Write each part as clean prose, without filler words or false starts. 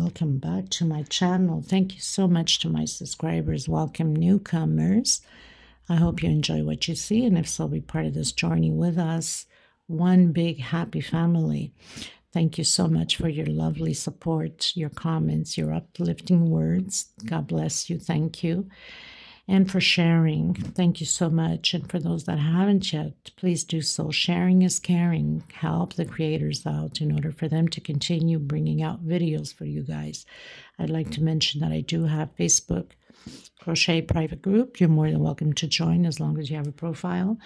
welcome back to my channel. Thank you so much to my subscribers. Welcome newcomers. I hope you enjoy what you see, and if so, be part of this journey with us. One big happy family. Thank you so much for your lovely support, your comments, your uplifting words. God bless you. Thank you. And for sharing, thank you so much. And for those that haven't yet, please do so. Sharing is caring. Help the creators out in order for them to continue bringing out videos for you guys. I'd like to mention that I do have Facebook Crochet private group. You're more than welcome to join as long as you have a profile.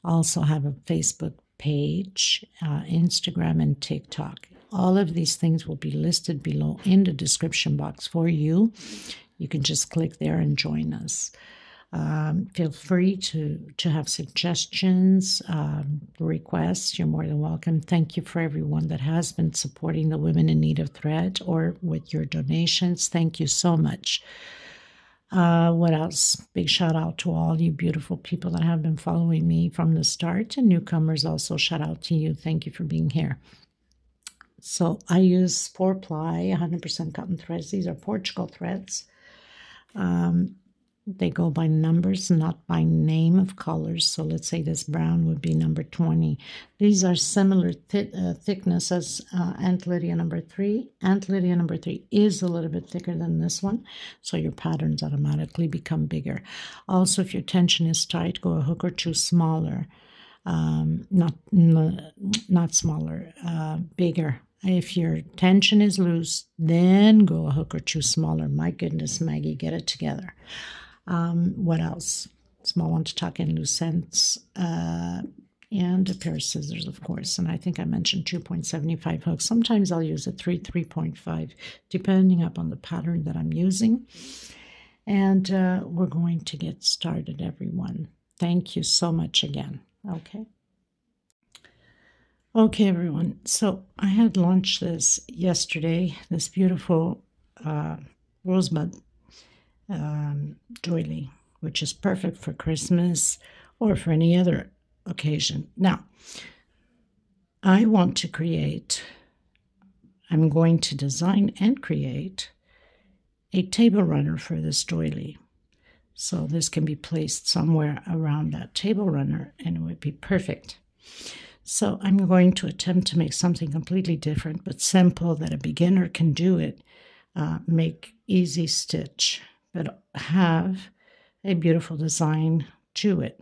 I also have a Facebook page, Instagram, and TikTok. All of these things will be listed below in the description box for you. You can just click there and join us. Feel free to have suggestions, requests. You're more than welcome. Thank you for everyone that has been supporting the Women in Need of Thread or with your donations. Thank you so much. What else? Big shout out to all you beautiful people that have been following me from the start, and newcomers also, shout out to you. Thank you for being here. So I use 4-ply 100% cotton threads. These are Portugal threads. They go by numbers, not by name of colors. So let's say this brown would be number 20. These are similar thickness as Aunt Lydia number 3. Aunt Lydia number 3 is a little bit thicker than this one, so your patterns automatically become bigger. Also, if your tension is tight, go a hook or two smaller. Not smaller, bigger. If your tension is loose, then go a hook or two smaller. My goodness, Maggie, get it together. What else? Small one to tuck in, loose ends, and a pair of scissors, of course. And I think I mentioned 2.75 hooks. Sometimes I'll use a 3.5, depending upon the pattern that I'm using. And we're going to get started, everyone. Thank you so much again. Okay, everyone. So I had launched this yesterday, this beautiful Rosebud Doily, which is perfect for Christmas or for any other occasion. Now, I'm going to design and create a table runner for this doily. So this can be placed somewhere around that table runner and it would be perfect. So I'm going to attempt to make something completely different but simple that a beginner can do it. Make easy stitch, but have a beautiful design to it.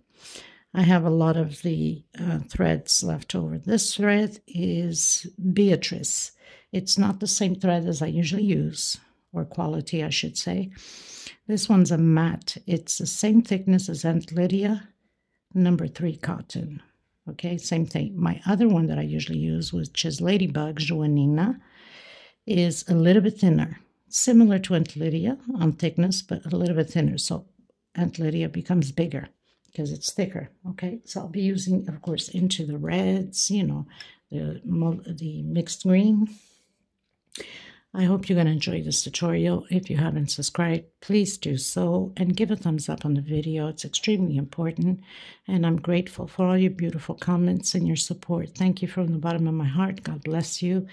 I have a lot of the threads left over. This thread is Beatrice. It's not the same thread as I usually use, or quality, I should say. This one's a matte. It's the same thickness as Aunt Lydia, number 3 cotton. Okay, same thing. My other one that I usually use, which is Ladybug Joanina, is a little bit thinner. Similar to Aunt Lydia on thickness, but a little bit thinner. So Aunt Lydia becomes bigger because it's thicker. Okay, so I'll be using, of course, into the reds, you know, the mixed green. I hope you're going to enjoy this tutorial. If you haven't subscribed, please do so and give a thumbs up on the video. It's extremely important, and I'm grateful for all your beautiful comments and your support. Thank you from the bottom of my heart. God bless you,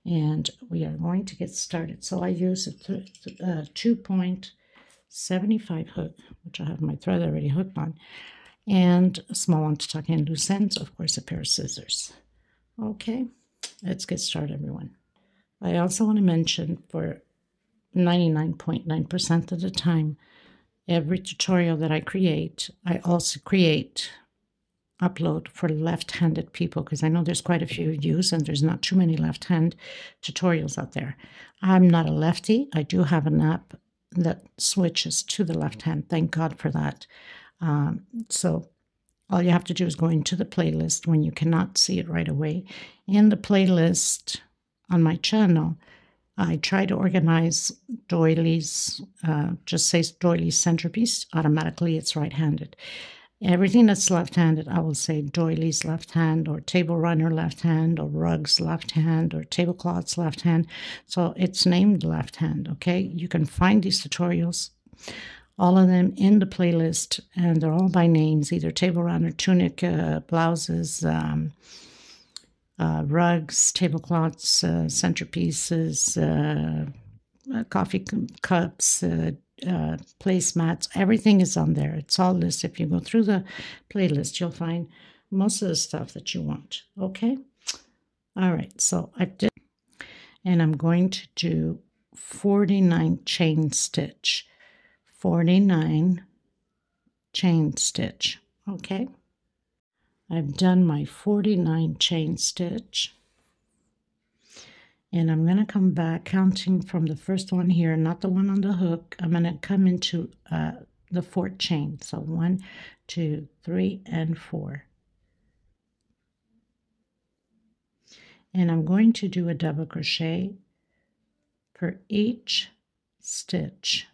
and we are going to get started. So I use a 2.75 hook, which I have my thread already hooked on, and a small one to tuck in loose ends, of course, a pair of scissors. Okay, let's get started, everyone. I also want to mention, for 99.9% of the time, every tutorial that I create, I also upload for left-handed people, because I know there's quite a few of you, and there's not too many left-hand tutorials out there. I'm not a lefty. I do have an app that switches to the left hand. Thank God for that. So all you have to do is go into the playlist when you cannot see it right away. In the playlist on my channel, I try to organize doilies, just says doily centerpiece. Automatically, it's right-handed. Everything that's left-handed, I will say doilies left hand, or table runner left hand, or rugs left hand, or tablecloths left hand. So it's named left hand, okay? You can find these tutorials, all of them, in the playlist, and they're all by names, either table runner, tunic, blouses, rugs, tablecloths, centerpieces, coffee cups, placemats, everything is on there. It's all listed. If you go through the playlist, you'll find most of the stuff that you want. Okay? All right, so I did, and I'm going to do 49 chain stitch. 49 chain stitch. Okay? I've done my 49 chain stitch. And I'm going to come back counting from the first one here, not the one on the hook. I'm going to come into the fourth chain. So 1, 2, 3, and 4. And I'm going to do a double crochet for each stitch.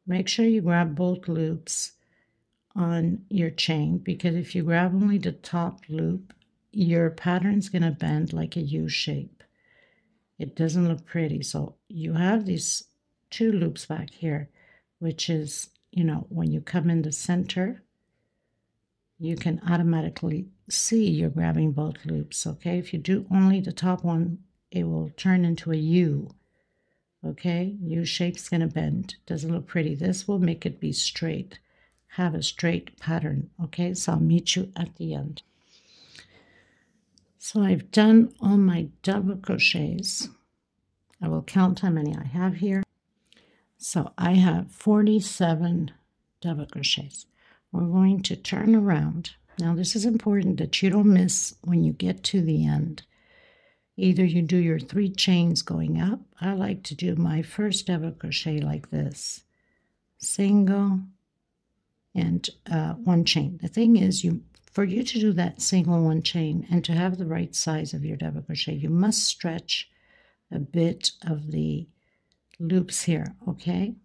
Make sure you grab both loops on your chain, because if you grab only the top loop, your pattern's going to bend like a U shape. It doesn't look pretty. So you have these 2 loops back here, which is, you know, when you come in the center, you can automatically see you're grabbing both loops. Okay, if you do only the top one, it will turn into a U. Okay, U shape's going to bend. Doesn't look pretty. This will make it be straight, have a straight pattern. Okay, so I'll meet you at the end. So I've done all my double crochets. I will count how many I have here. So I have 47 double crochets. We're going to turn around. Now this is important that you don't miss when you get to the end. Either you do your 3 chains going up. I like to do my first double crochet like this. Single and 1 chain. The thing is, for you to do that single 1 chain and to have the right size of your double crochet, you must stretch a bit of the loops here, okay?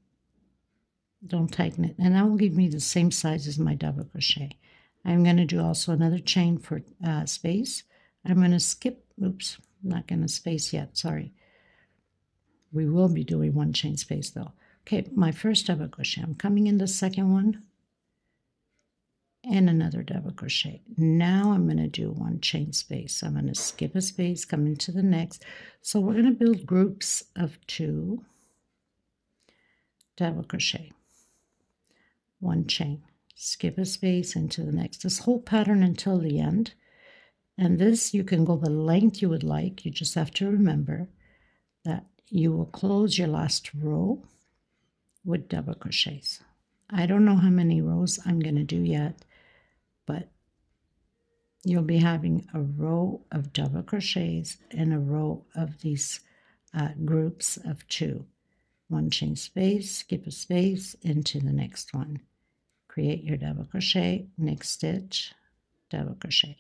Don't tighten it. And that will give me the same size as my double crochet. I'm going to do also another chain for space. I'm going to skip, oops, not going to space yet, sorry. We will be doing 1 chain space though. Okay, my first double crochet. I'm coming in the second one and another double crochet. Now I'm going to do 1 chain space. I'm going to skip a space, come into the next. So we're going to build groups of 2 double crochet, 1 chain, skip a space into the next. This whole pattern until the end. And this, you can go the length you would like. You just have to remember that you will close your last row with double crochets. I don't know how many rows I'm going to do yet, but you'll be having a row of double crochets and a row of these groups of 2. 1 chain space, skip a space into the next one. Create your double crochet, next stitch, double crochet.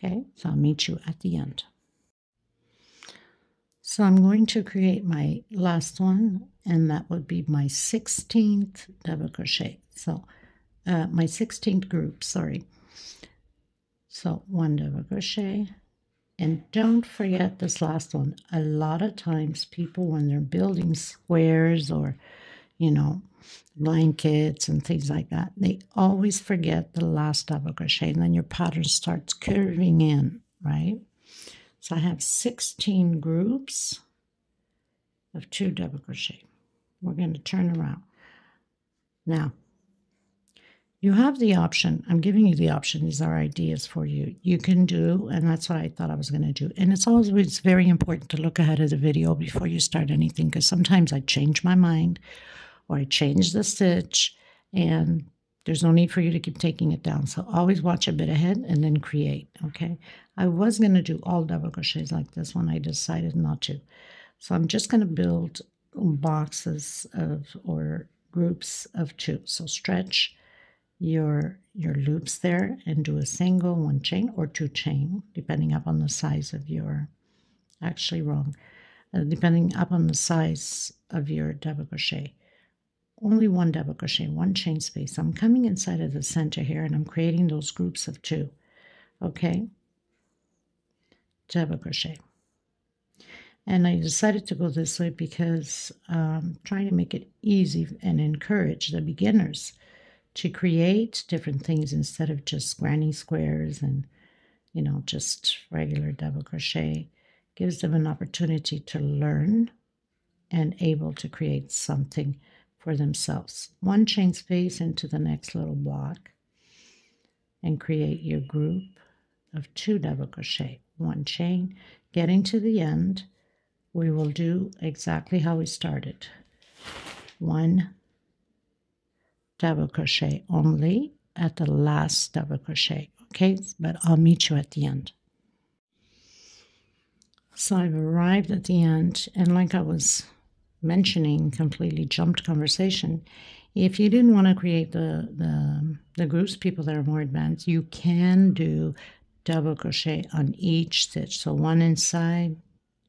Okay, so I'll meet you at the end. So I'm going to create my last one, and that would be my 16th double crochet. So my 16th group, sorry. So 1 double crochet, and don't forget this last one. A lot of times people, when they're building squares or, you know, blankets and things like that, they always forget the last double crochet, and then your pattern starts curving in, right? So I have 16 groups of 2 double crochet. We're going to turn around. Now, you have the option. I'm giving you the option. These are ideas for you. You can do, and that's what I thought I was going to do. And it's always very important to look ahead of the video before you start anything, because sometimes I change my mind or I change the stitch, and there's no need for you to keep taking it down. So always watch a bit ahead and then create, okay? I was going to do all double crochets like this one. I decided not to. So I'm just going to build boxes of, or groups of 2. So stretch your loops there and do a single 1 chain or 2 chain, depending upon the size of your, actually wrong, depending upon the size of your double crochet. Only 1 double crochet, 1 chain space. I'm coming inside of the center here, and I'm creating those groups of 2. Okay, double crochet. And I decided to go this way because I'm trying to make it easy and encourage the beginners to create different things instead of just granny squares and, you know, just regular double crochet. Gives them an opportunity to learn and able to create something for themselves. One chain space into the next little block and create your group of 2 double crochet, 1 chain. Getting to the end, we will do exactly how we started. 1 double crochet only at the last double crochet, okay? But I'll meet you at the end. So I've arrived at the end, and like I was mentioning, completely jumped conversation. If you didn't want to create the groups, people that are more advanced, you can do double crochet on each stitch. So 1 inside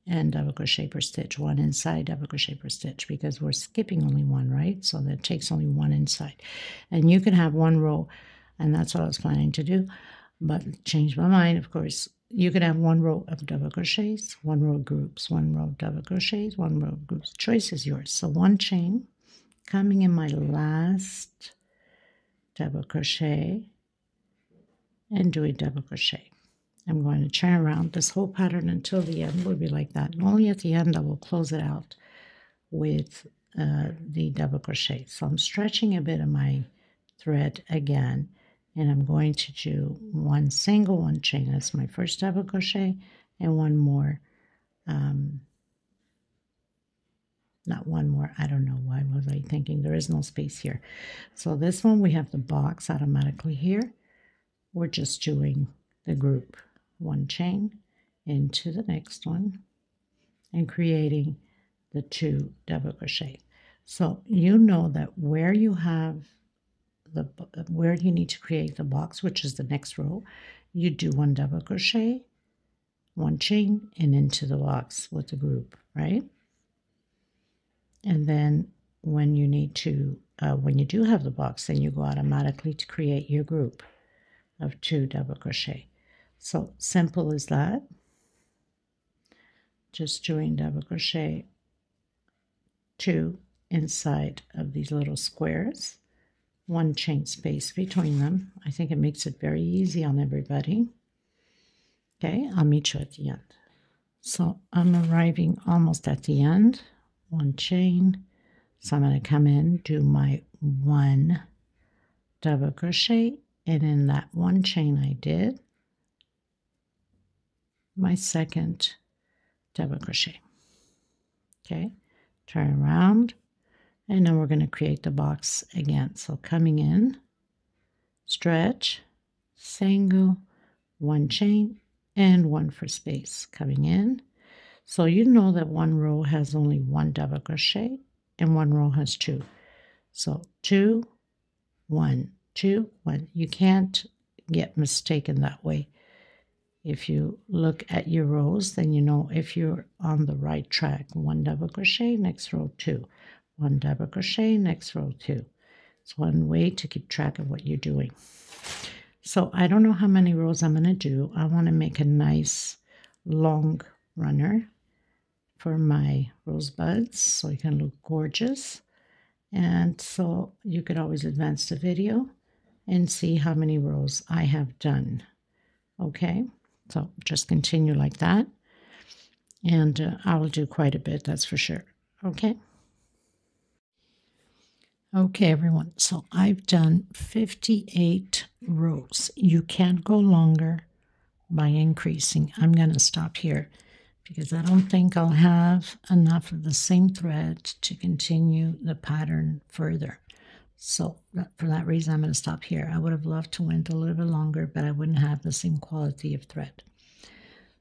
and double crochet per stitch, 1 inside, double crochet per stitch, because we're skipping only 1, right? So that takes only 1 inside. And you can have 1 row, and that's what I was planning to do, but changed my mind, of course. You could have 1 row of double crochets, 1 row of groups, 1 row of double crochets, 1 row of groups. Choice is yours. So 1 chain, coming in my last double crochet and do a double crochet. I'm going to turn around. This whole pattern until the end will be like that. And only at the end I will close it out with the double crochet. So I'm stretching a bit of my thread again, and I'm going to do 1 single, 1 chain. That's my first double crochet, and 1 more. Not 1 more. I don't know, why was I thinking there is no space here. So this one, we have the box automatically here. We're just doing the group, 1 chain into the next one and creating the 2 double crochet. So you know that where you have where you need to create the box, which is the next row, you do 1 double crochet, 1 chain, and into the box with the group, right? And then when you need to, when you do have the box, then you go automatically to create your group of 2 double crochet. So simple as that. Just doing double crochet 2 inside of these little squares, 1 chain space between them. I think it makes it very easy on everybody. Okay, I'll meet you at the end. So I'm arriving almost at the end. 1 chain. So I'm going to come in, do my 1 double crochet, and in that 1 chain I did my second double crochet. Okay, turn around, and then we're going to create the box again. So coming in, stretch, single, 1 chain, and 1 for space. Coming in. So you know that 1 row has only 1 double crochet and 1 row has 2. So 2, 1, 2, 1. You can't get mistaken that way. If you look at your rows, then you know if you're on the right track. 1 double crochet, next row 2. 1 double crochet, next row 2. It's one way to keep track of what you're doing. So I don't know how many rows I'm going to do. I want to make a nice long runner for my rosebuds so it can look gorgeous. And so you could always advance the video and see how many rows I have done. Okay, so just continue like that. And I will do quite a bit, that's for sure. Okay. Okay, everyone, so I've done 58 rows. You can go longer by increasing. I'm going to stop here because I don't think I'll have enough of the same thread to continue the pattern further. So for that reason, I'm going to stop here. I would have loved to went a little bit longer, but I wouldn't have the same quality of thread.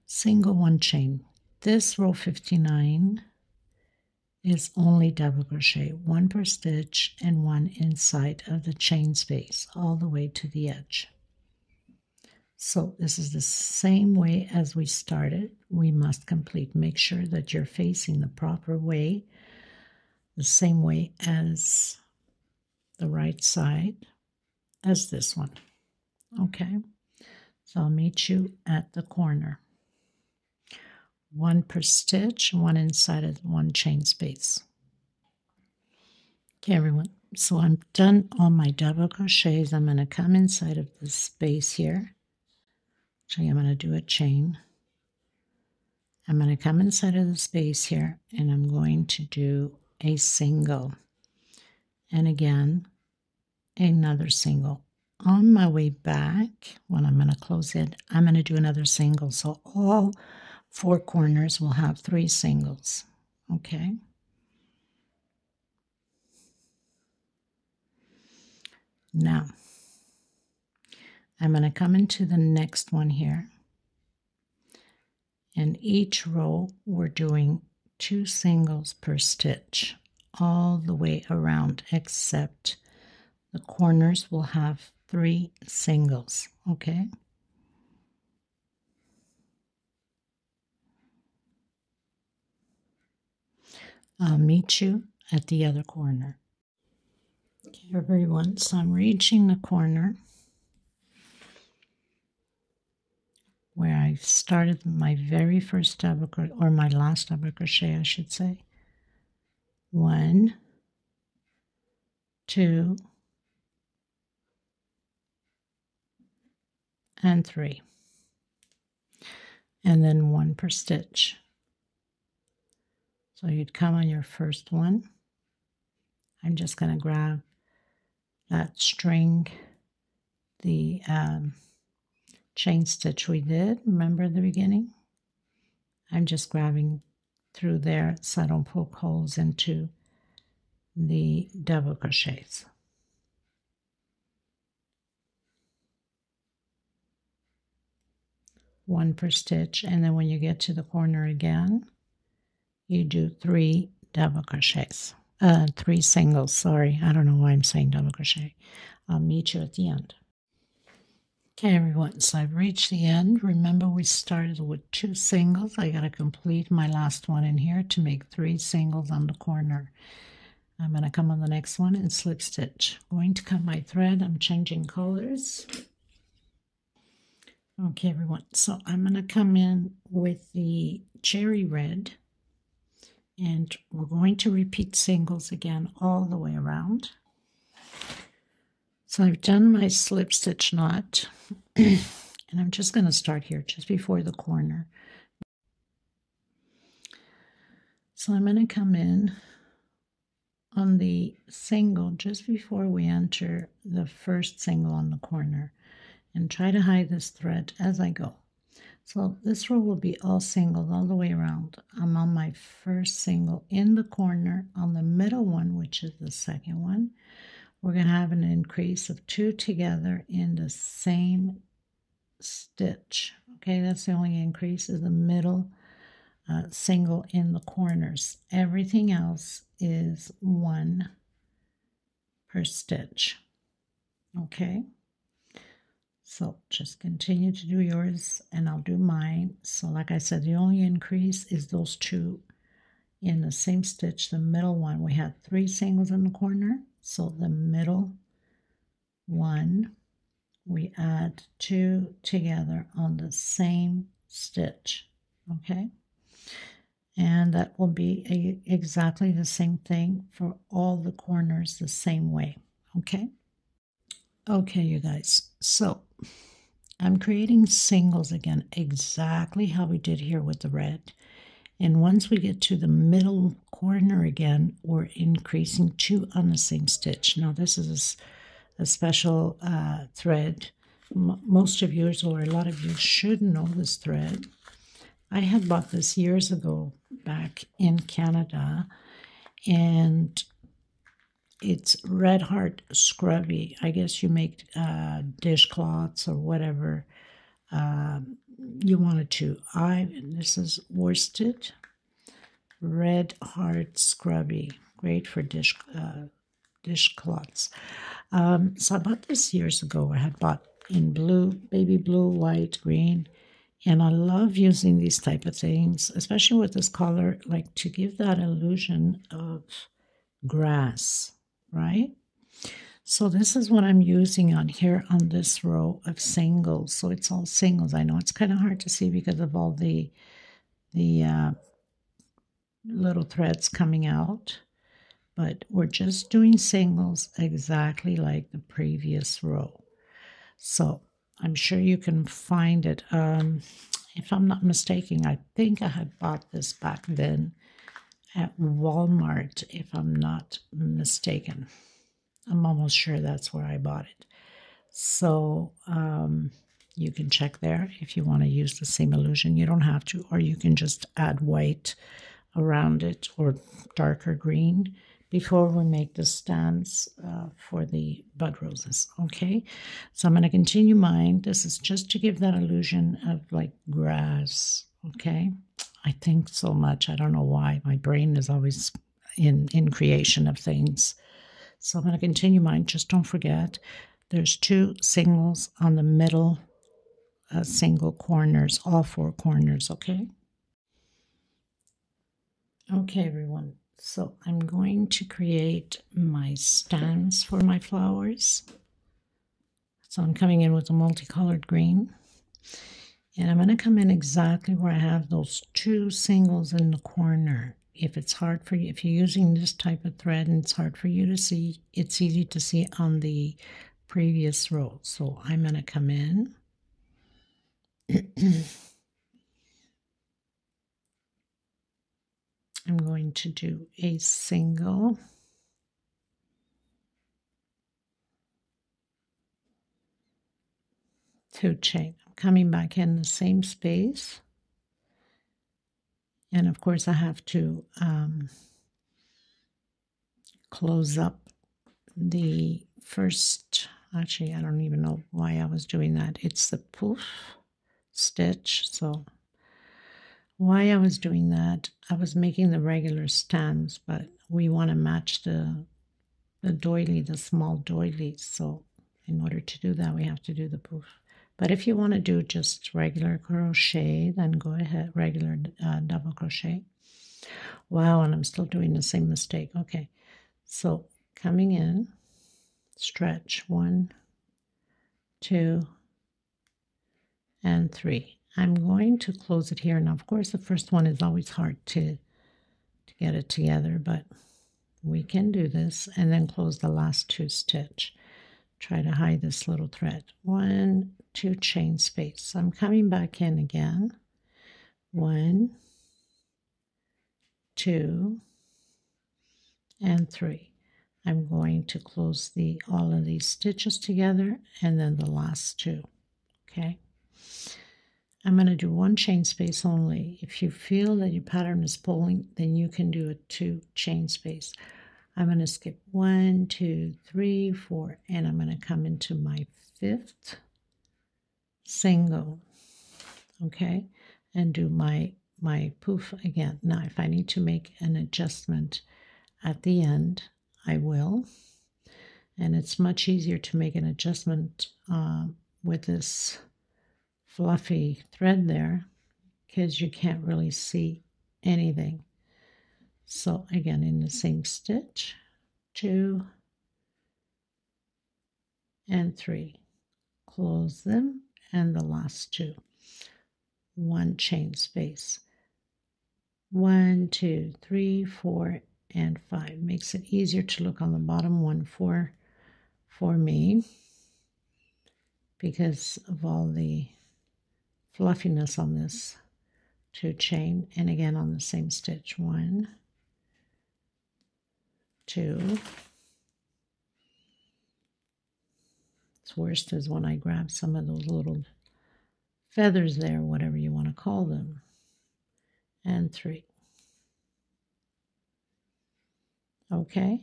Single 1 chain. This row 59 is only double crochet, 1 per stitch and 1 inside of the chain space all the way to the edge. So this is the same way as we started. We must complete. Make sure that you're facing the proper way, the same way as the right side as this one. Okay, so I'll meet you at the corner. 1 per stitch, 1 inside of 1 chain space. Okay, everyone, so I'm done on my double crochets. I'm going to come inside of this space here. Actually, I'm going to do a chain. I'm going to come inside of the space here and I'm going to do a single. And again, another single. On my way back, when I'm going to close it, I'm going to do another single. So all 4 corners will have 3 singles. Okay. Now, I'm going to come into the next one here. And each row, we're doing 2 singles per stitch all the way around, except the corners will have 3 singles, okay? I'll meet you at the other corner. Okay, everyone, so I'm reaching the corner where I started my very first double crochet, or my last double crochet, I should say. 1, 2, and 3. And then 1 per stitch. So you'd come on your first one. I'm just going to grab that string, the chain stitch we did, remember at the beginning? I'm just grabbing through there so I don't poke holes into the double crochets. One per stitch, and then when you get to the corner again, you do 3 double crochets. 3 singles, sorry. I don't know why I'm saying double crochet. I'll meet you at the end. Okay, everyone, so I've reached the end. Remember, we started with 2 singles. I got to complete my last one in here to make 3 singles on the corner. I'm going to come on the next one and slip stitch. Going to cut my thread. I'm changing colors. Okay, everyone, so I'm going to come in with the cherry red, and we're going to repeat singles again all the way around. So I've done my slip stitch knot, and I'm just going to start here just before the corner. So I'm going to come in on the single just before we enter the first single on the corner, and try to hide this thread as I go. So this row will be all singles all the way around. I'm on my first single in the corner. On the middle one, which is the second one, we're going to have an increase of 2 together in the same stitch. Okay, that's the only increase, is the middle single in the corners. Everything else is 1 per stitch. Okay. So just continue to do yours and I'll do mine. So like I said, the only increase is those 2 in the same stitch. The middle one, we had 3 singles in the corner. So the middle one, we add 2 together on the same stitch. Okay. And that will be exactly the same thing for all the corners the same way. Okay. Okay, you guys, so I'm creating singles again, exactly how we did here with the red. And once we get to the middle corner again, we're increasing 2 on the same stitch. Now, this is a special thread. Most of you, or a lot of you, should know this thread. I had bought this years ago back in Canada, and it's Red Heart Scrubby. I guess you make dishcloths or whatever you wanted to. This is worsted Red Heart Scrubby. Great for dishcloths. So I bought this years ago. I had bought in blue, baby blue, white, green. And I love using these type of things, especially with this color, like to give that illusion of grass. Right? So this is what I'm using on here on this row of singles. So it's all singles. I know it's kind of hard to see because of all the little threads coming out, but we're just doing singles exactly like the previous row. So I'm sure you can find it. if I'm not mistaken, I think I had bought this back then at Walmart, if I'm not mistaken. I'm almost sure that's where I bought it. So you can check there if you want to use the same illusion. You don't have to, or you can just add white around it or darker green before we make the stands for the bud roses. Okay, so I'm going to continue mine. This is just to give that illusion of like grass. Okay, I think so much. I don't know why. My brain is always in creation of things. So I'm going to continue mine. Just don't forget, there's 2 singles on the middle single corners, all 4 corners, okay? Okay, everyone. So I'm going to create my stands for my flowers. So I'm coming in with a multicolored green. And I'm going to come in exactly where I have those 2 singles in the corner. If it's hard for you, if you're using this type of thread and it's hard for you to see, it's easy to see on the previous row. So I'm going to come in. I'm going to do a single, two chain. I'm coming back in the same space. And of course I have to close up the first, actually I don't even know why I was doing that. It's the poof stitch. So why I was doing that, I was making the regular stands, but we want to match the doily, the small doilies. So in order to do that, we have to do the poof. But if you want to do just regular crochet, then go ahead, regular double crochet. Wow, and I'm still doing the same mistake. Okay, so coming in, stretch 1, 2, and 3. I'm going to close it here. Now, of course, the first one is always hard to get it together, but we can do this, and then close the last 2 stitch. Try to hide this little thread. 1, 2 chain space. So I'm coming back in again. 1, 2, and 3. I'm going to close all of these stitches together, and then the last 2. Okay. I'm going to do 1 chain space only. If you feel that your pattern is pulling, then you can do a 2 chain space. I'm going to skip 1, 2, 3, 4, and I'm going to come into my 5th single, okay, and do my poof again. Now, if I need to make an adjustment at the end, I will, and it's much easier to make an adjustment with this fluffy thread there because you can't really see anything. So again, in the same stitch, 2 and 3, close them, and the last 2, 1 chain space, 1, 2, 3, 4, and 5. Makes it easier to look on the bottom one for me because of all the fluffiness on this 2 chain. And again on the same stitch, 1, 2. It's worst is when I grab some of those little feathers there, whatever you want to call them, and 3. Okay,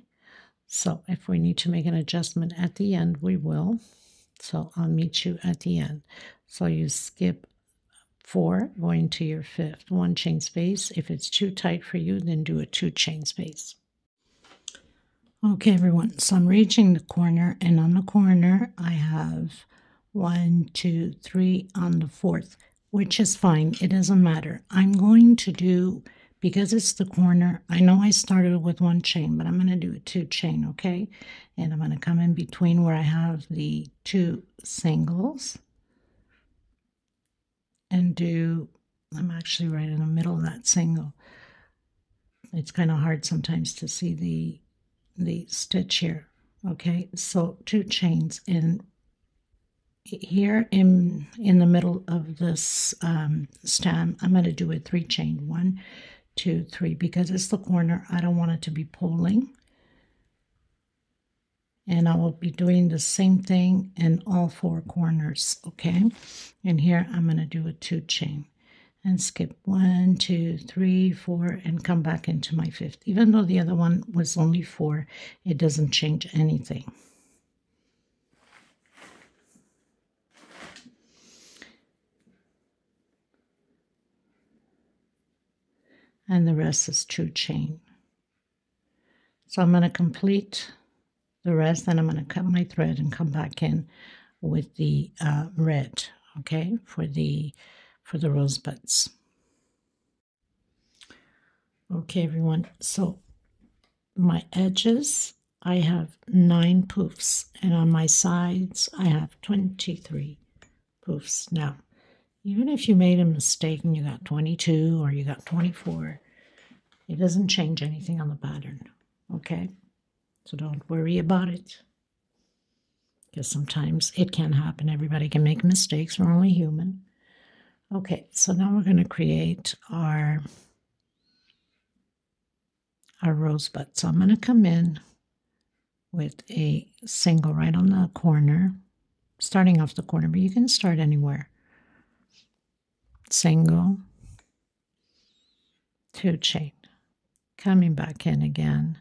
so if we need to make an adjustment at the end, we will. So I'll meet you at the end. So you skip 4, going to your 5th, 1 chain space. If it's too tight for you, then do a 2 chain space. Okay, everyone, so I'm reaching the corner, and on the corner I have 1, 2, 3 on the 4th, which is fine. It doesn't matter. I'm going to do, because it's the corner, I know I started with 1 chain, but I'm going to do a 2 chain, okay? And I'm going to come in between where I have the 2 singles and do, I'm actually right in the middle of that single. It's kind of hard sometimes to see the stitch here. Okay, so 2 chains in here in the middle of this stem, I'm going to do a 3 chain, 1, 2, 3, because it's the corner. I don't want it to be pulling. And I will be doing the same thing in all 4 corners, okay? And here I'm going to do a 2 chain and skip 1, 2, 3, 4, and come back into my 5th. Even though the other one was only 4, it doesn't change anything. And the rest is 2 chain. So I'm going to complete the rest, then I'm going to cut my thread and come back in with the red, okay, for the rosebuds. Okay, everyone, so my edges, I have 9 poofs, and on my sides I have 23 poofs. Now, even if you made a mistake and you got 22 or you got 24, it doesn't change anything on the pattern, okay? So don't worry about it, because sometimes it can happen. Everybody can make mistakes. We're only human. Okay, so now we're going to create our rosebud. So I'm going to come in with a single right on the corner, starting off the corner, but you can start anywhere. Single, 2 chain, coming back in again.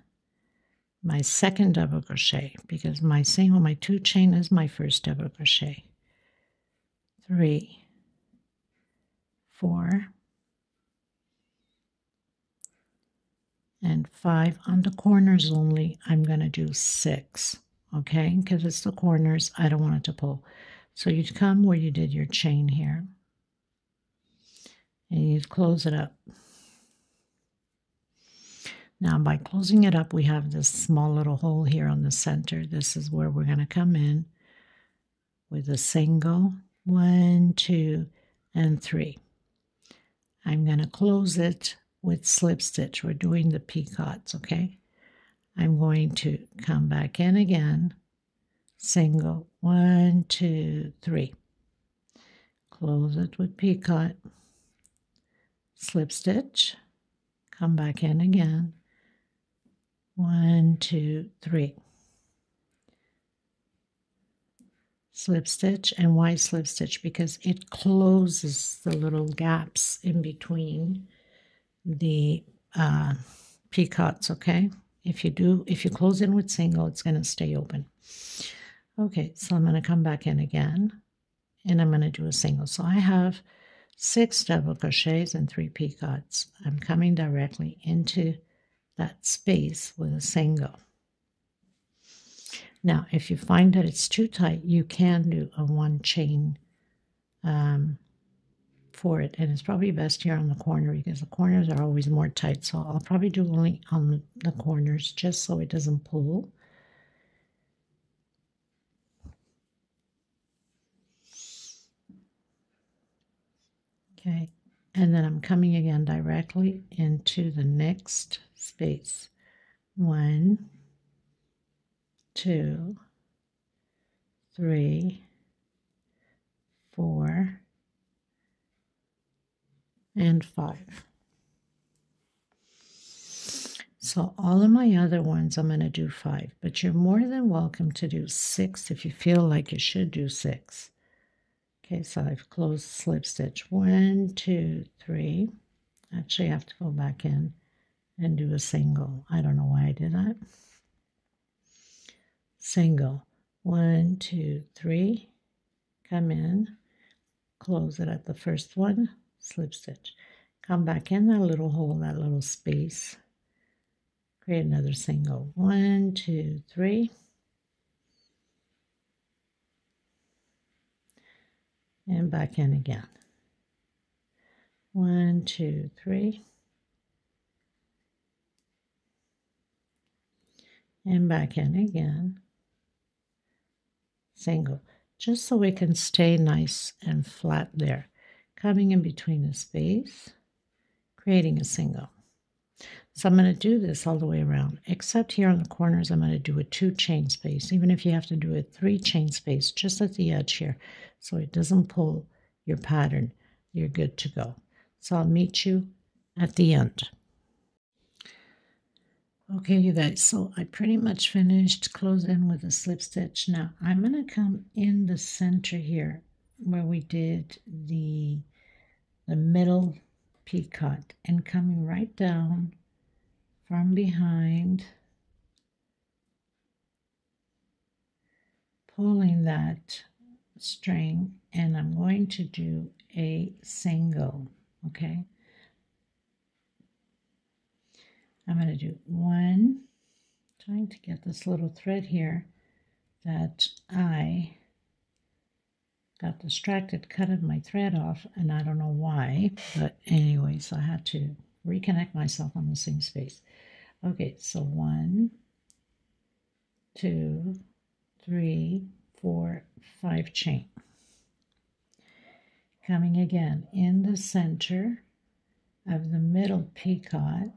My second double crochet, because my 2 chain is my first double crochet. 3, 4, and 5 on the corners only. I'm going to do 6, okay, because it's the corners. I don't want it to pull. So you come where you did your chain here, and you close it up. Now, by closing it up, we have this small little hole here on the center. This is where we're going to come in with a single, 1, 2, and 3. I'm going to close it with slip stitch. We're doing the peacocks, okay? I'm going to come back in again, single, 1, 2, 3. Close it with peacock, slip stitch, come back in again, 1, 2, 3. Slip stitch. And why slip stitch? Because it closes the little gaps in between the peacocks, okay? If you close in with single, it's going to stay open. Okay, so I'm going to come back in again, and I'm going to do a single. So I have 6 double crochets and 3 peacocks. I'm coming directly into that space with a single. Now, if you find that it's too tight, you can do a 1 chain for it, and it's probably best here on the corner because the corners are always more tight. So I'll probably do only on the corners just so it doesn't pull. Okay, and then I'm coming again directly into the next space. 1, 2, 3, 4, and 5. So all of my other ones I'm going to do 5, but you're more than welcome to do 6 if you feel like you should do 6. Okay, so I've closed slip stitch 1, 2, 3. Actually, I have to go back in and do a single. I don't know why I did that. Single, 1, 2, 3. Come in, close it at the first one, slip stitch. Come back in that little hole, that little space. Create another single. 1, 2, 3. And back in again. 1, 2, 3. And back in again. Single. Just so we can stay nice and flat there. Coming in between the space, creating a single. So I'm going to do this all the way around, except here on the corners I'm going to do a 2 chain space, even if you have to do a 3 chain space just at the edge here, so it doesn't pull your pattern. You're good to go. So I'll meet you at the end. Okay, you guys, so I pretty much finished closing with a slip stitch. Now I'm going to come in the center here where we did the middle picot and coming right down from behind, pulling that string, and I'm going to do a single. Okay, I'm going to do 1, trying to get this little thread here that I got distracted, cutting my thread off, and I don't know why, but anyways, I had to reconnect myself on the same space. Okay, so 1, 2, 3, 4, 5 chain. Coming again in the center of the middle picot,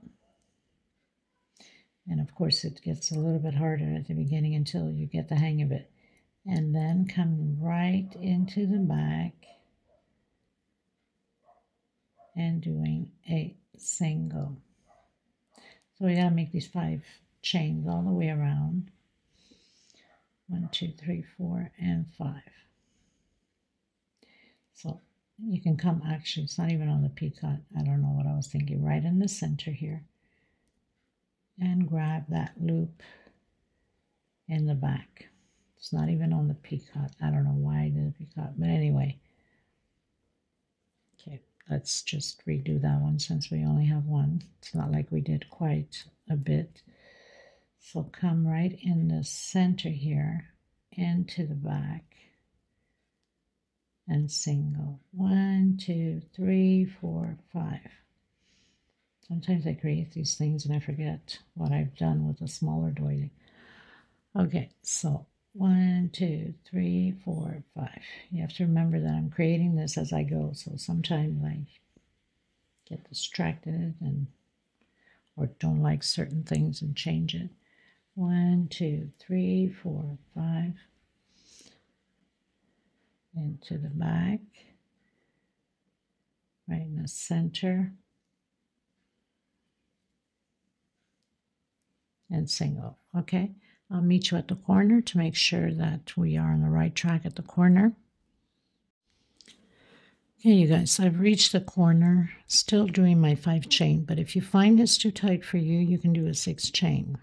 and of course it gets a little bit harder at the beginning until you get the hang of it, and then coming right into the back and doing a single. So we gotta make these 5 chains all the way around. 1, 2, 3, 4, and 5. So you can come, actually it's not even on the picot, I don't know what I was thinking, right in the center here, and grab that loop in the back. It's not even on the picot. I don't know why I did a picot, but anyway. Okay, let's just redo that one since we only have one. It's not like we did quite a bit. So come right in the center here, into the back, and single. 1, 2, 3, 4, 5. Sometimes I create these things and I forget what I've done with a smaller doily. Okay, so 1, 2, 3, 4, 5. You have to remember that I'm creating this as I go, so sometimes I get distracted and or don't like certain things and change it. 1, 2, 3, 4, 5. Into the back, right in the center, and single. Okay, I'll meet you at the corner to make sure that we are on the right track at the corner. Okay, you guys, so I've reached the corner, still doing my 5 chain, but if you find it's too tight for you, you can do a 6 chain.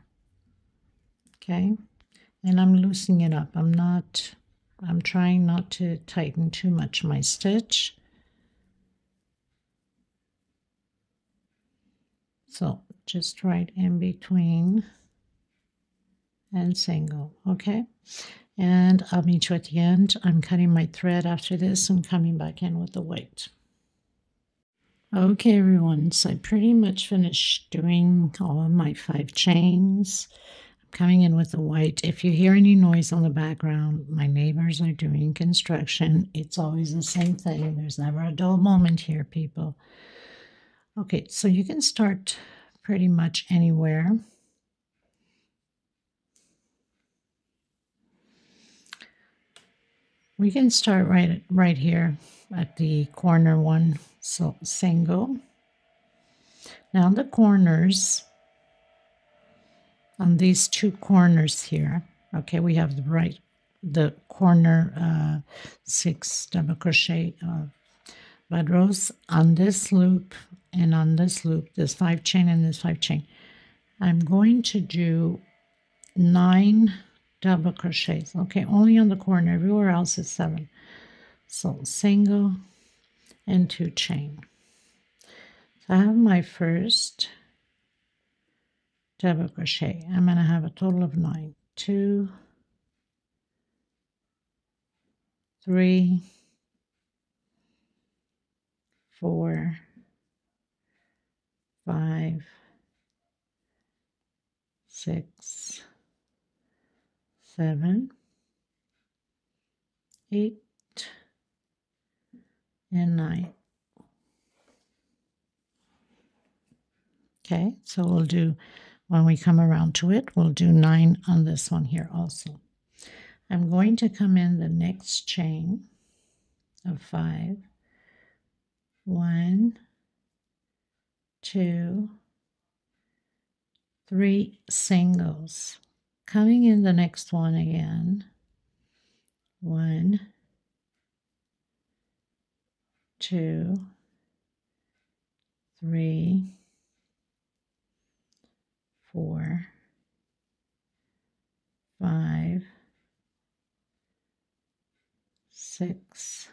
Okay, and I'm loosening it up. I'm trying not to tighten too much my stitch. So just right in between and single, okay? And I'll meet you at the end. I'm cutting my thread after this and coming back in with the white. Okay, everyone, so I pretty much finished doing all of my 5 chains. I'm coming in with the white. If you hear any noise on the background, my neighbors are doing construction. It's always the same thing. There's never a dull moment here, people. Okay, so you can start pretty much anywhere. We can start right here at the corner one. So single. Now the corners, on these 2 corners here, okay, we have the corner 6 double crochet bud rows on this loop and on this loop, this 5 chain and this 5 chain. I'm going to do 9 double crochets. Okay, only on the corner, everywhere else is 7. So single and 2 chain. So I have my first double crochet. I'm going to have a total of 9. 2, 3, 4, 5, 6, 7, 8, and 9. Okay, so we'll do, when we come around to it, we'll do 9 on this one here also. I'm going to come in the next chain of 5. 1, 2, 3 singles. Coming in the next one again. 1, 2, 3, 4, 5, 6,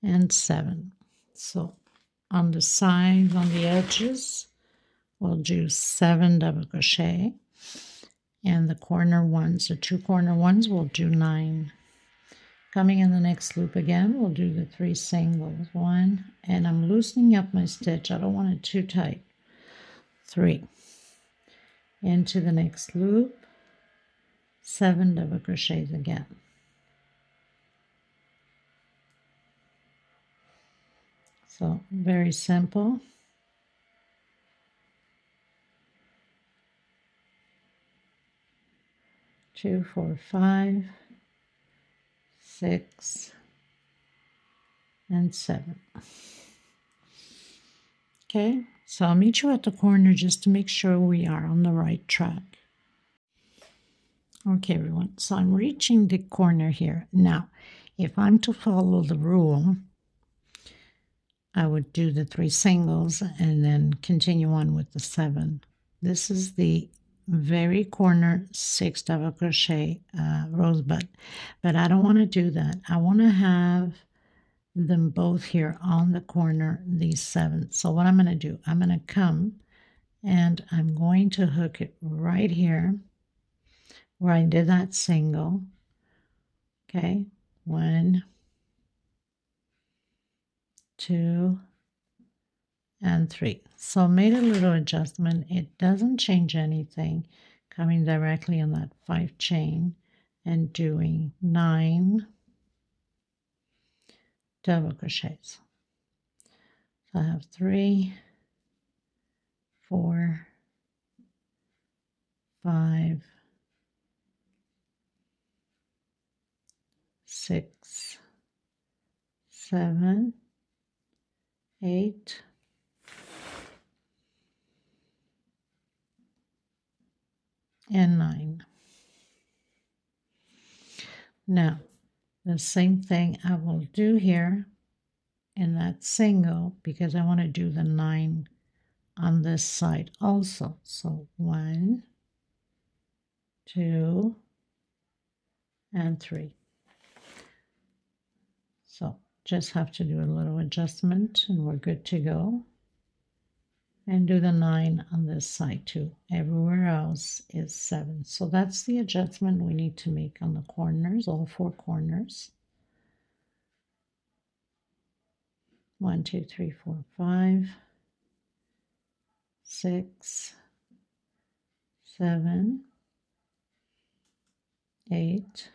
and 7. So on the sides, on the edges, we'll do 7 double crochet, and the corner ones, the 2 corner ones, we'll do 9. Coming in the next loop again, we'll do the 3 singles. 1, and I'm loosening up my stitch. I don't want it too tight. 3. Into the next loop, 7 double crochets again. So very simple. Two, 4, 5, 6, and 7. Okay, so I'll meet you at the corner just to make sure we are on the right track. Okay, everyone, so I'm reaching the corner here. Now, if I'm to follow the rule, I would do the 3 singles and then continue on with the 7. This is the very corner 6 double crochet rosebud, but I don't want to do that. I want to have them both here on the corner, these 7. So what I'm going to do, I'm going to come and I'm going to hook it right here where I did that single. Okay, 1, 2, and 3. So made a little adjustment. It doesn't change anything. Coming directly on that 5 chain and doing 9 double crochets. So I have 3, 4, 5, 6, 7, 8, and 9. Now, the same thing I will do here in that single because I want to do the 9 on this side also. So 1, 2, and 3. So just have to do a little adjustment and we're good to go. And do the 9 on this side too. Everywhere else is 7. So that's the adjustment we need to make on the corners, all 4 corners. 1, 2, 3, 4, 5, 6, 7, 8,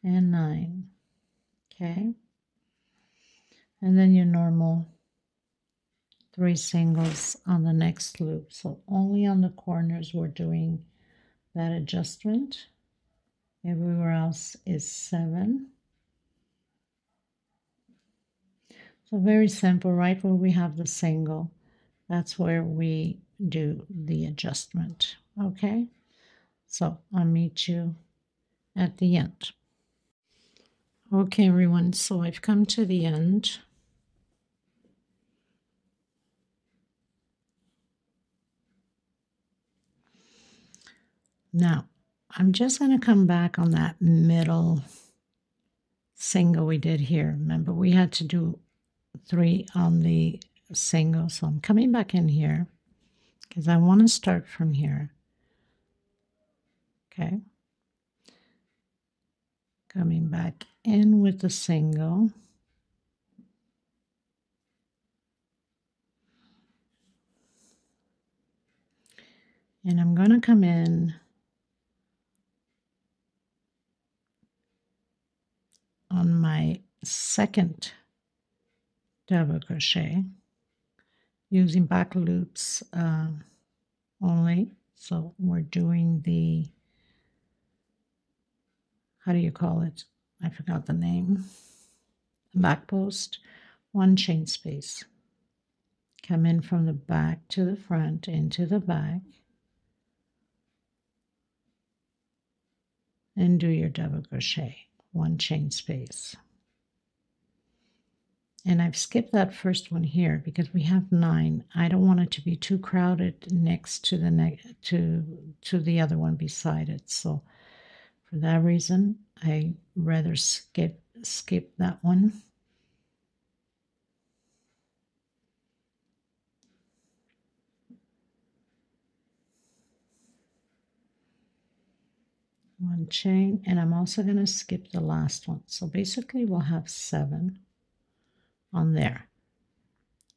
and 9. Okay. And then your normal 3 singles on the next loop. So only on the corners we're doing that adjustment. Everywhere else is 7. So very simple, right where we have the single, that's where we do the adjustment. Okay, so I'll meet you at the end. Okay, everyone, so I've come to the end. Now, I'm just going to come back on that middle single we did here. Remember, we had to do 3 on the single, so I'm coming back in here because I want to start from here. Okay. Coming back in with the single. And I'm going to come in on my second double crochet using back loops only. So we're doing the, how do you call it? I forgot the name. Back post, 1 chain space. Come in from the back to the front, into the back, and do your double crochet, 1 chain space. And I've skipped that first one here because we have 9. I don't want it to be too crowded next to the to the other one beside it. So for that reason, I rather skip that one. One chain, and I'm also going to skip the last one. So basically we'll have 7 on there.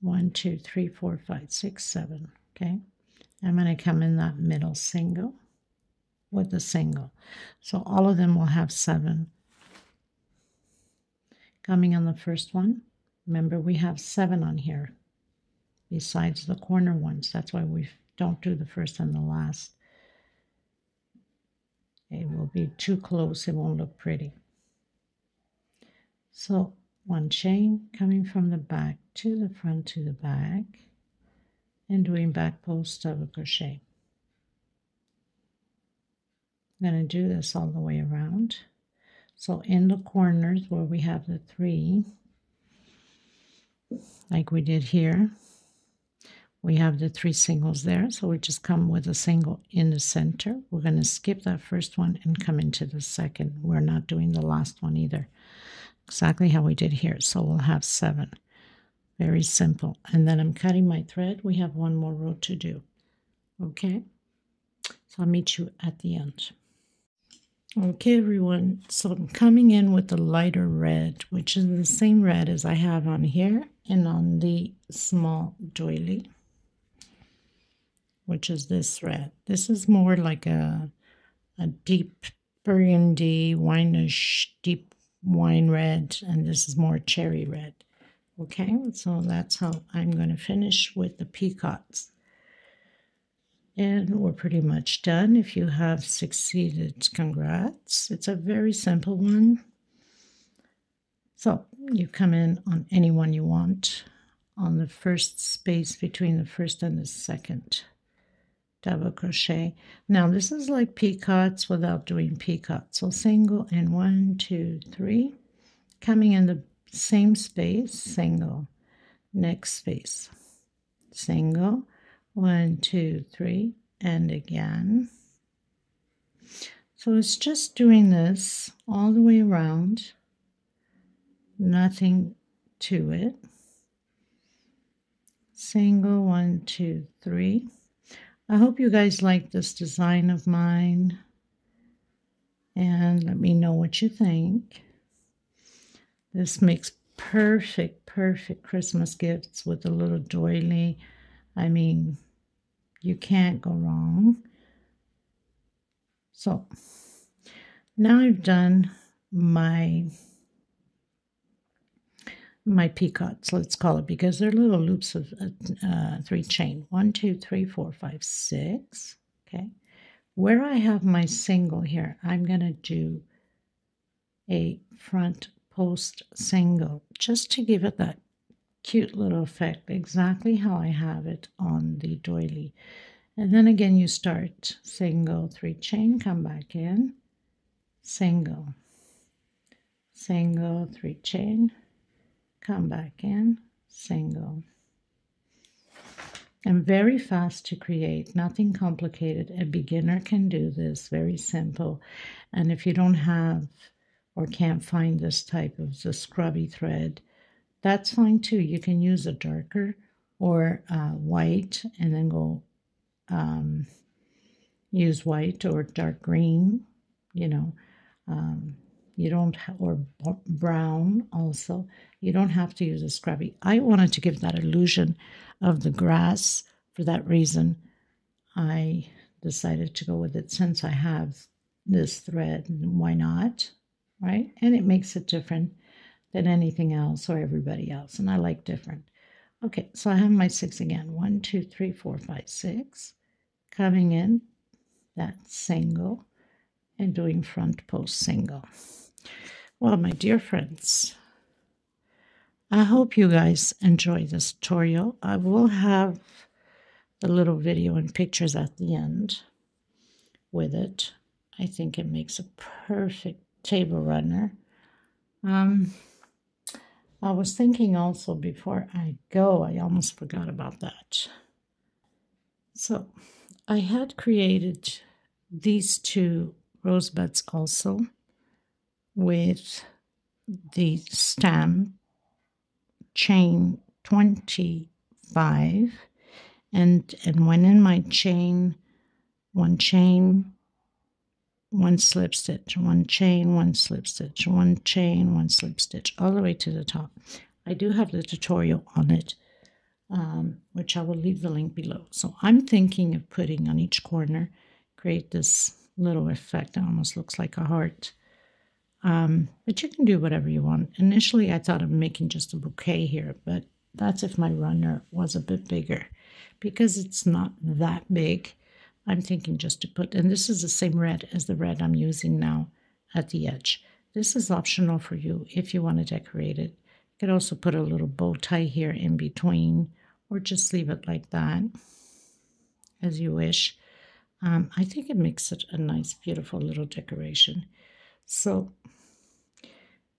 1, 2, 3, 4, 5, 6, 7. Okay, I'm going to come in that middle single with the single. So all of them will have 7. Coming on the first one, remember we have 7 on here besides the corner ones. That's why we don't do the first and the last. It will be too close, it won't look pretty. So 1 chain coming from the back to the front to the back and doing back post double crochet. I'm going to do this all the way around. So in the corners where we have the 3, like we did here, we have the 3 singles there. So we just come with a single in the center. We're going to skip that first one and come into the second. We're not doing the last one either. Exactly how we did here. So we'll have 7. Very simple. And then I'm cutting my thread. We have 1 more row to do. Okay. So I'll meet you at the end. Okay, everyone. So I'm coming in with the lighter red, which is the same red as I have on here and on the small doily, which is this red. This is more like a deep burgundy, wineish, deep wine red, and this is more cherry red. Okay, so that's how I'm going to finish with the peacocks. And we're pretty much done. If you have succeeded, congrats. It's a very simple one. So you come in on any one you want on the first space between the first and the second. Double crochet. Now this is like peacocks without doing peacocks. So single and 1, 2, 3. Coming in the same space, single. Next space, single. 1, 2, 3, and again. So it's just doing this all the way around. Nothing to it. Single, 1, 2, 3. I hope you guys like this design of mine, and let me know what you think. This makes perfect Christmas gifts with a little doily. I mean, you can't go wrong. So now I've done my peacocks, let's call it, because they're little loops of 3 chain. 1, 2, 3, 4, 5, 6. Okay, where I have my single here, I'm gonna do a front post single just to give it that cute little effect, exactly how I have it on the doily. And then again you start single, 3 chain, come back in, single, single, 3 chain, come back in, single. And very fast to create, nothing complicated. A beginner can do this, very simple. And if you don't have or can't find this type of the scrubby thread, that's fine too. You can use a darker or white and then go use white or dark green, you know. You don't or brown also. You don't have to use a scrubby. I wanted to give that illusion of the grass. For that reason, I decided to go with it since I have this thread. Why not, right? And it makes it different than anything else or everybody else, and I like different. Okay, so I have my 6 again. 1, 2, 3, 4, 5, 6. Coming in that single and doing front post single. Well, my dear friends, I hope you guys enjoy this tutorial. I will have the little video and pictures at the end with it. I think it makes a perfect table runner. I was thinking also before I go, I almost forgot about that. So I had created these 2 rosebuds also with the stem chain 25 and when in my chain, 1 chain, 1 slip stitch, 1 chain, 1 slip stitch, 1 chain, 1 slip stitch, all the way to the top. I do have the tutorial on it, which I will leave the link below. So I'm thinking of putting on each corner, create this little effect. It almost looks like a heart. But you can do whatever you want. Initially, I thought of making just a bouquet here, but that's if my runner was a bit bigger. Because it's not that big, I'm thinking just to put, and this is the same red as the red I'm using now at the edge. This is optional for you if you want to decorate it. You could also put a little bow tie here in between, or just leave it like that, as you wish. I think it makes it a nice, beautiful little decoration. So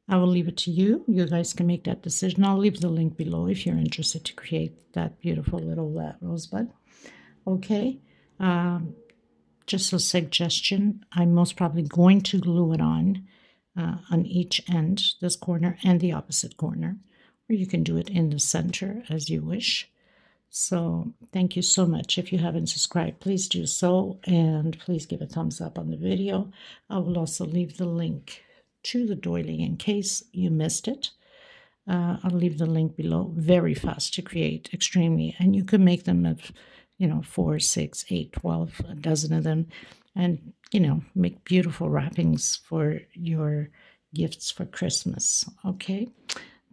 I will leave it to you. You guys can make that decision. I'll leave the link below if you're interested to create that beautiful little rosebud. Okay. Just a suggestion. I'm most probably going to glue it on each end, this corner and the opposite corner. Or you can do it in the center as you wish. So thank you so much. If you haven't subscribed, please do so. And please give a thumbs up on the video. I will also leave the link to the doily in case you missed it. I'll leave the link below. Very fast to create, extremely. And you can make them of, 4, 6, 8, 12, a dozen of them. And, make beautiful wrappings for your gifts for Christmas. Okay?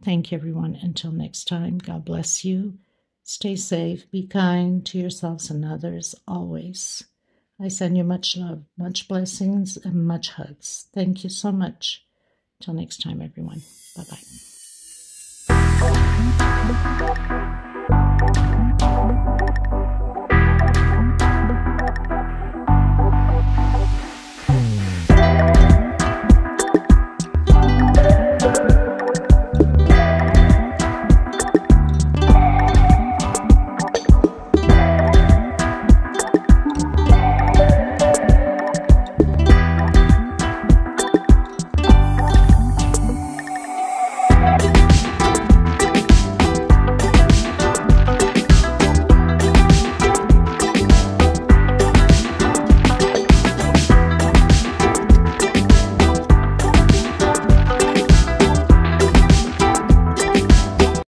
Thank you, everyone. Until next time, God bless you. Stay safe. Be kind to yourselves and others always. I send you much love, much blessings, and much hugs. Thank you so much. Till next time, everyone. Bye-bye.